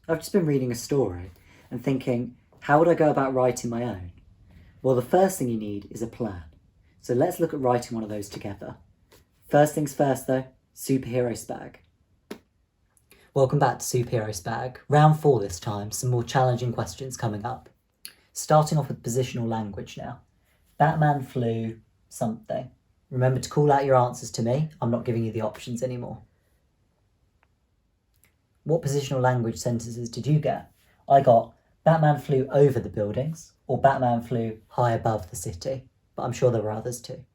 I've just been reading a story and thinking, how would I go about writing my own? Well, the first thing you need is a plan. So let's look at writing one of those together. First things first though, superhero spag. Welcome back to Superhero Spag. Round 4 this time, some more challenging questions coming up. Starting off with positional language now. Batman flew something. Remember to call out your answers to me. I'm not giving you the options anymore. What positional language sentences did you get? I got Batman flew over the buildings or Batman flew high above the city, but I'm sure there were others too.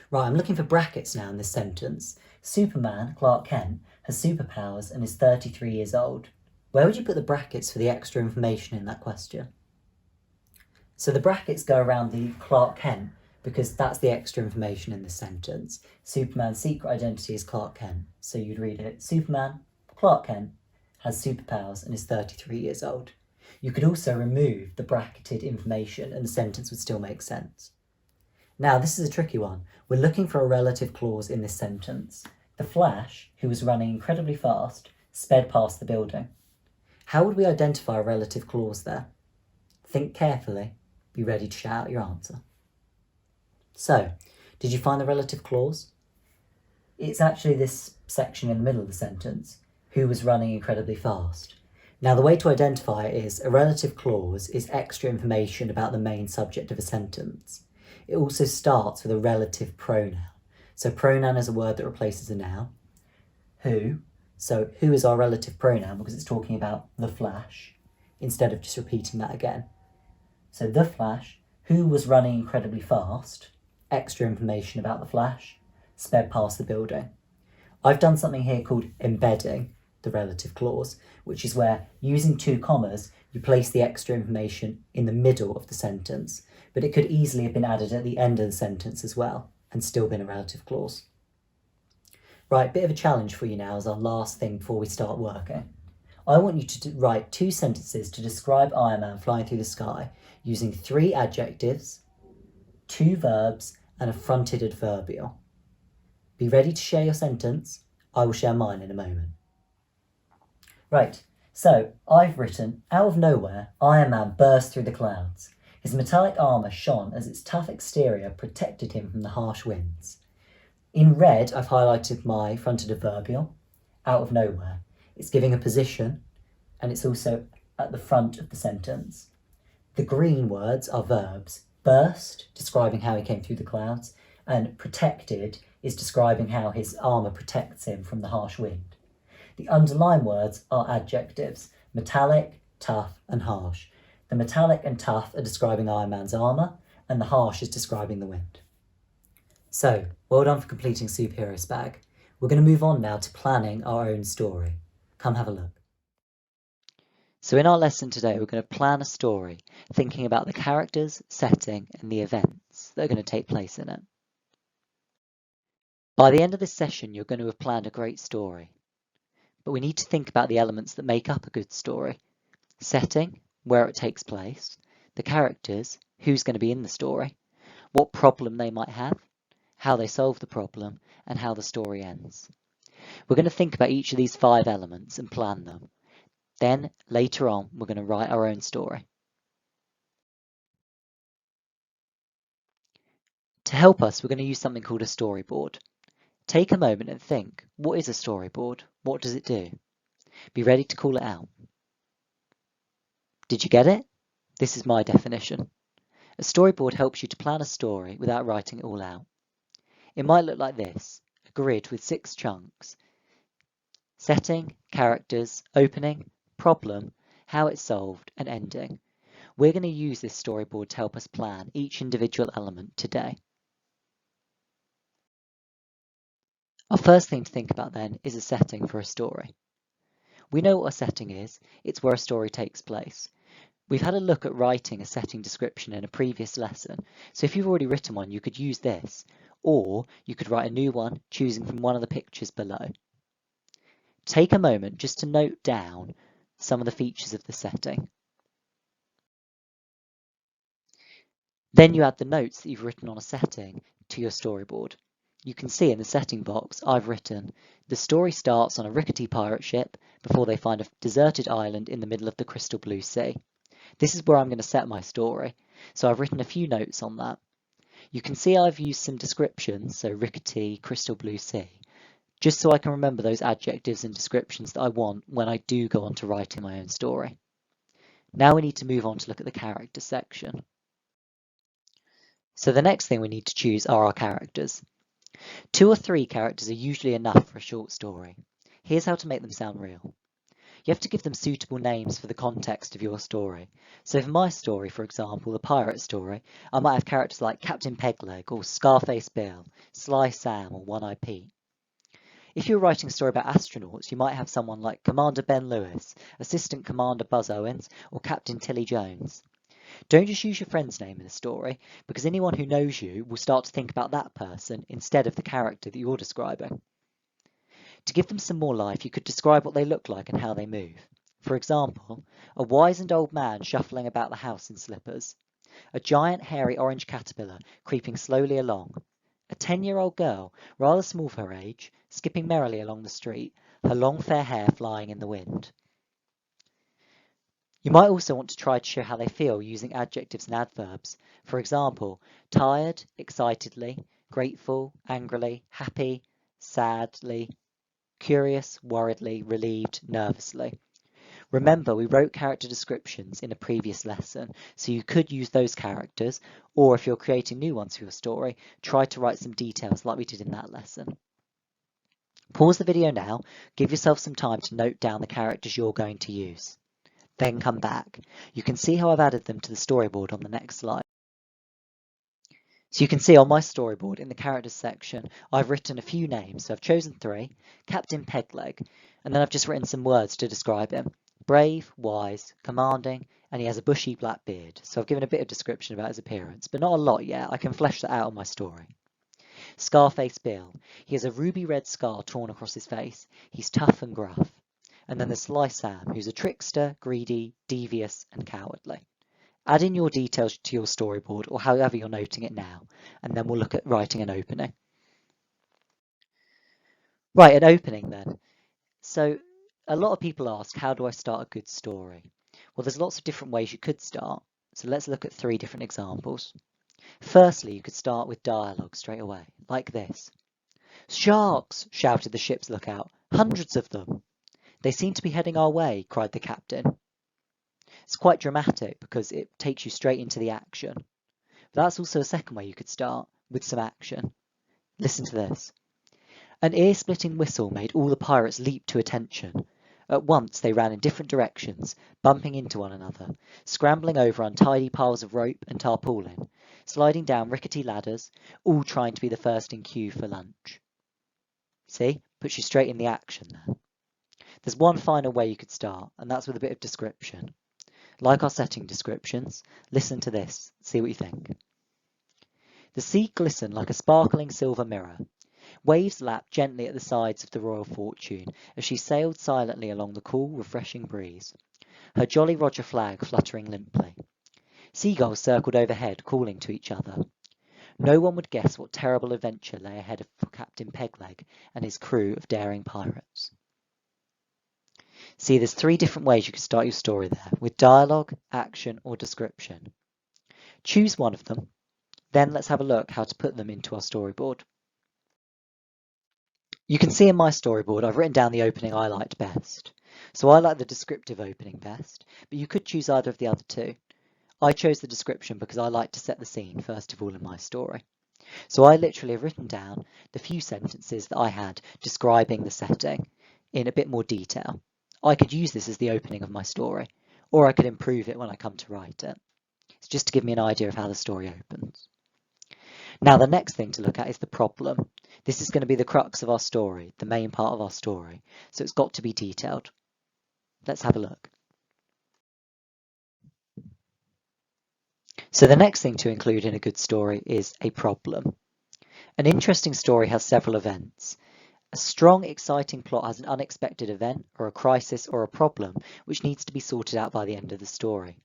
Right, I'm looking for brackets now in this sentence. Superman, Clark Kent, has superpowers and is 33 years old. Where would you put the brackets for the extra information in that question? So the brackets go around the Clark Kent because that's the extra information in this sentence. Superman's secret identity is Clark Kent. So you'd read it, Superman, Clark Kent, has superpowers and is 33 years old. You could also remove the bracketed information and the sentence would still make sense. Now, this is a tricky one. We're looking for a relative clause in this sentence. The Flash, who was running incredibly fast, sped past the building. How would we identify a relative clause there? Think carefully. Be ready to shout out your answer. So, did you find the relative clause? It's actually this section in the middle of the sentence. Who was running incredibly fast. Now, the way to identify it is a relative clause is extra information about the main subject of a sentence. It also starts with a relative pronoun. So pronoun is a word that replaces a noun. Who, so who is our relative pronoun because it's talking about the Flash, instead of just repeating that again. So the Flash, who was running incredibly fast, extra information about the Flash, sped past the building. I've done something here called embedding the relative clause, which is where, using 2 commas, you place the extra information in the middle of the sentence, but it could easily have been added at the end of the sentence as well, and still been a relative clause. Right, bit of a challenge for you now as our last thing before we start working. I want you to write 2 sentences to describe Iron Man flying through the sky using 3 adjectives, 2 verbs, and a fronted adverbial. Be ready to share your sentence. I will share mine in a moment. Right, so I've written, out of nowhere, Iron Man burst through the clouds. His metallic armour shone as its tough exterior protected him from the harsh winds. In red, I've highlighted my fronted adverbial, out of nowhere. It's giving a position, and it's also at the front of the sentence. The green words are verbs. Burst, describing how he came through the clouds, and protected is describing how his armour protects him from the harsh wind. The underlined words are adjectives, metallic, tough, and harsh. The metallic and tough are describing Iron Man's armour, and the harsh is describing the wind. So, well done for completing Superhero Spag. We're going to move on now to planning our own story. Come have a look. So in our lesson today, we're going to plan a story, thinking about the characters, setting, and the events that are going to take place in it. By the end of this session, you're going to have planned a great story. But we need to think about the elements that make up a good story. Setting, where it takes place, the characters, who's going to be in the story, what problem they might have, how they solve the problem, and how the story ends. We're going to think about each of these 5 elements and plan them. Then, later on, we're going to write our own story. To help us, we're going to use something called a storyboard. Take a moment and think, what is a storyboard? What does it do? Be ready to call it out. Did you get it? This is my definition. A storyboard helps you to plan a story without writing it all out. It might look like this, a grid with 6 chunks. Setting, characters, opening, problem, how it's solved, and ending. We're going to use this storyboard to help us plan each individual element today. Our first thing to think about then is a setting for a story. We know what a setting is. It's where a story takes place. We've had a look at writing a setting description in a previous lesson, so if you've already written one, you could use this, or you could write a new one, choosing from one of the pictures below. Take a moment just to note down some of the features of the setting. Then you add the notes that you've written on a setting to your storyboard. you can see in the setting box I've written, the story starts on a rickety pirate ship before they find a deserted island in the middle of the crystal blue sea. This is where I'm going to set my story, so I've written a few notes on that. You can see I've used some descriptions, so rickety, crystal blue sea, just so I can remember those adjectives and descriptions that I want when I do go on to writing my own story. Now we need to move on to look at the character section. So the next thing we need to choose are our characters. 2 or 3 characters are usually enough for a short story. Here's how to make them sound real. You have to give them suitable names for the context of your story. So for my story, for example, the pirate story, I might have characters like Captain Pegleg or Scarface Bill, Sly Sam or One-Eye Pete. If you're writing a story about astronauts, you might have someone like Commander Ben Lewis, Assistant Commander Buzz Owens, or Captain Tilly Jones. Don't just use your friend's name in a story, because anyone who knows you will start to think about that person instead of the character that you're describing. To give them some more life, you could describe what they look like and how they move. For example, a wizened old man shuffling about the house in slippers, a giant hairy orange caterpillar creeping slowly along, a 10-year-old girl, rather small for her age, skipping merrily along the street, her long fair hair flying in the wind. You might also want to try to show how they feel using adjectives and adverbs. For example, tired, excitedly, grateful, angrily, happy, sadly, curious, worriedly, relieved, nervously. Remember, we wrote character descriptions in a previous lesson, so you could use those characters, or if you're creating new ones for your story, try to write some details like we did in that lesson. Pause the video now, give yourself some time to note down the characters you're going to use. Then come back. You can see how I've added them to the storyboard on the next slide. So you can see on my storyboard in the characters section, I've written a few names. So I've chosen 3, Captain Pegleg, and then I've just written some words to describe him. Brave, wise, commanding, and he has a bushy black beard. So I've given a bit of description about his appearance, but not a lot yet. I can flesh that out in my story. Scarface Bill. He has a ruby red scar torn across his face. He's tough and gruff. And then there's Sly Sam, who's a trickster, greedy, devious, and cowardly. Add in your details to your storyboard or however you're noting it now, and then we'll look at writing an opening. Right, an opening then. So a lot of people ask, how do I start a good story? Well, there's lots of different ways you could start. So let's look at 3 different examples. Firstly, you could start with dialogue straight away, like this. Sharks, shouted the ship's lookout. Hundreds of them. They seem to be heading our way, cried the captain. It's quite dramatic because it takes you straight into the action. But that's also a second way you could start, with some action. Listen to this. An ear-splitting whistle made all the pirates leap to attention. At once they ran in different directions, bumping into one another, scrambling over untidy piles of rope and tarpaulin, sliding down rickety ladders, all trying to be the first in queue for lunch. See? Puts you straight in the action there. There's one final way you could start, and that's with a bit of description. Like our setting descriptions, listen to this, see what you think. The sea glistened like a sparkling silver mirror. Waves lapped gently at the sides of the Royal Fortune as she sailed silently along the cool, refreshing breeze, her Jolly Roger flag fluttering limply. Seagulls circled overhead, calling to each other. No one would guess what terrible adventure lay ahead for Captain Pegleg and his crew of daring pirates. See, there's 3 different ways you could start your story there, with dialogue, action, or description. Choose one of them, then let's have a look how to put them into our storyboard. You can see in my storyboard I've written down the opening I liked best. So I like the descriptive opening best, but you could choose either of the other 2. I chose the description because I like to set the scene first of all in my story. So I literally have written down the few sentences that I had describing the setting in a bit more detail. I could use this as the opening of my story, or I could improve it when I come to write it. It's just to give me an idea of how the story opens. Now the next thing to look at is the problem. This is going to be the crux of our story, the main part of our story, so it's got to be detailed. Let's have a look. So the next thing to include in a good story is a problem. An interesting story has several events. A strong, exciting plot has an unexpected event, or a crisis, or a problem, which needs to be sorted out by the end of the story.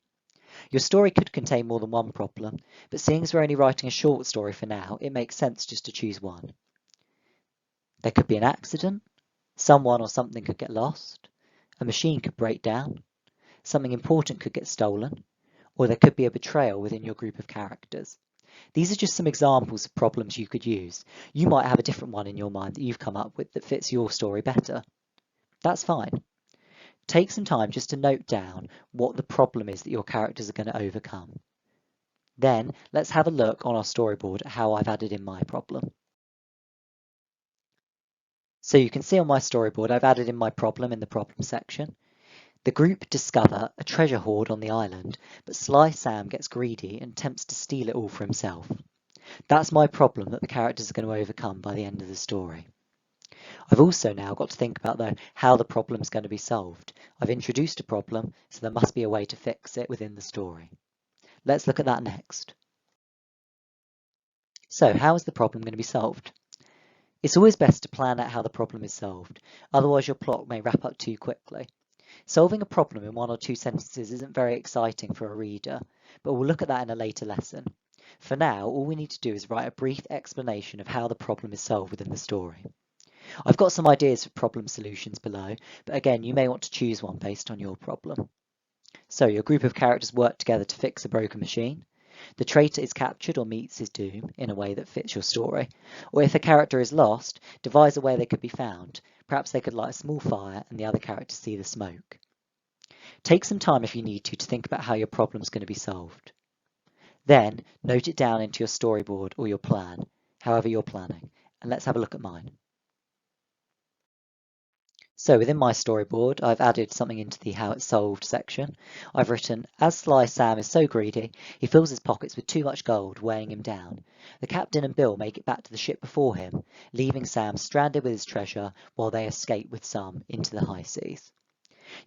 Your story could contain more than one problem, but seeing as we're only writing a short story for now, it makes sense just to choose one. There could be an accident, someone or something could get lost, a machine could break down, something important could get stolen, or there could be a betrayal within your group of characters. These are just some examples of problems you could use. You might have a different one in your mind that you've come up with that fits your story better. That's fine. Take some time just to note down what the problem is that your characters are going to overcome. Then let's have a look on our storyboard at how I've added in my problem. So you can see on my storyboard I've added in my problem in the problem section. The group discover a treasure hoard on the island, but Sly Sam gets greedy and attempts to steal it all for himself. That's my problem that the characters are going to overcome by the end of the story. I've also now got to think about, though, how the problem is going to be solved. I've introduced a problem, so there must be a way to fix it within the story. Let's look at that next. So, how is the problem going to be solved? It's always best to plan out how the problem is solved, otherwise your plot may wrap up too quickly. Solving a problem in 1 or 2 sentences isn't very exciting for a reader, but we'll look at that in a later lesson. For now, all we need to do is write a brief explanation of how the problem is solved within the story. I've got some ideas for problem solutions below, but again, you may want to choose one based on your problem. So your group of characters work together to fix a broken machine. The traitor is captured or meets his doom in a way that fits your story. Or if a character is lost, devise a way they could be found. Perhaps they could light a small fire and the other characters see the smoke. Take some time if you need to think about how your problem is going to be solved. Then note it down into your storyboard or your plan, however you're planning, and let's have a look at mine. So within my storyboard, I've added something into the how it's solved section. I've written, as Sly Sam is so greedy, he fills his pockets with too much gold, weighing him down. The captain and Bill make it back to the ship before him, leaving Sam stranded with his treasure while they escape with some into the high seas.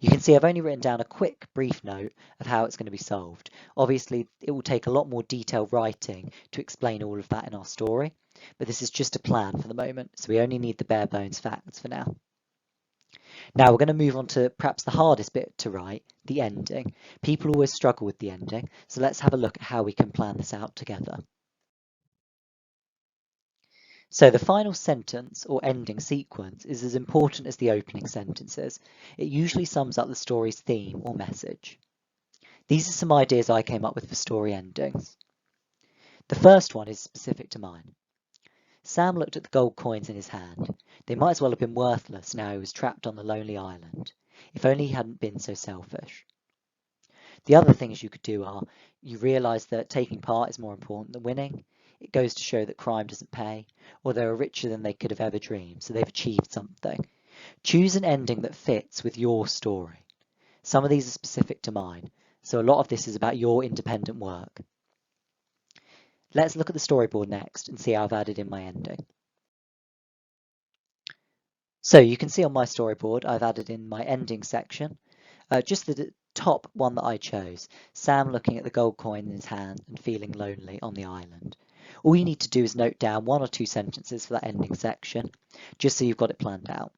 You can see I've only written down a quick, brief note of how it's going to be solved. Obviously, it will take a lot more detailed writing to explain all of that in our story, but this is just a plan for the moment, so we only need the bare bones facts for now. Now we're going to move on to perhaps the hardest bit to write, the ending. People always struggle with the ending, so let's have a look at how we can plan this out together. So the final sentence or ending sequence is as important as the opening sentences. It usually sums up the story's theme or message. These are some ideas I came up with for story endings. The first one is specific to mine. Sam looked at the gold coins in his hand. They might as well have been worthless now he was trapped on the lonely island. If only he hadn't been so selfish. The other things you could do are, you realise that taking part is more important than winning. It goes to show that crime doesn't pay, or they were richer than they could have ever dreamed, so they've achieved something. Choose an ending that fits with your story. Some of these are specific to mine, so a lot of this is about your independent work. Let's look at the storyboard next and see how I've added in my ending. So you can see on my storyboard, I've added in my ending section, just the top one that I chose, Sam looking at the gold coin in his hand and feeling lonely on the island. All you need to do is note down 1 or 2 sentences for that ending section, just so you've got it planned out.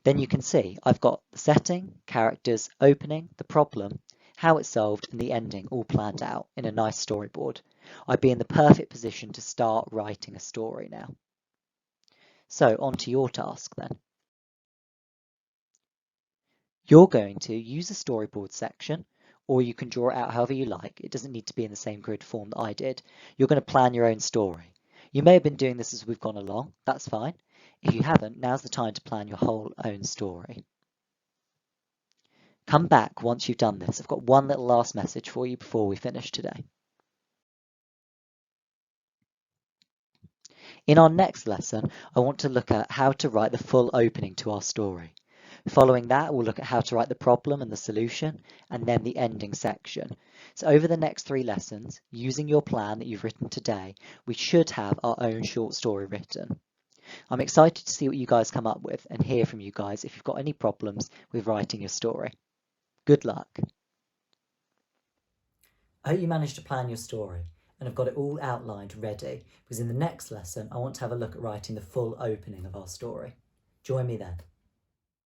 Then you can see I've got the setting, characters, opening, the problem, how it's solved, and the ending all planned out in a nice storyboard. I'd be in the perfect position to start writing a story now. So on to your task then. You're going to use the storyboard section, or you can draw it out however you like. It doesn't need to be in the same grid form that I did. You're going to plan your own story. You may have been doing this as we've gone along. That's fine. If you haven't, now's the time to plan your whole own story. Come back once you've done this. I've got one little last message for you before we finish today. In our next lesson, I want to look at how to write the full opening to our story. Following that, we'll look at how to write the problem and the solution, and then the ending section. So over the next 3 lessons, using your plan that you've written today, we should have our own short story written. I'm excited to see what you guys come up with and hear from you guys if you've got any problems with writing your story. Good luck. I hope you managed to plan your story and have got it all outlined ready, because in the next lesson I want to have a look at writing the full opening of our story. Join me then.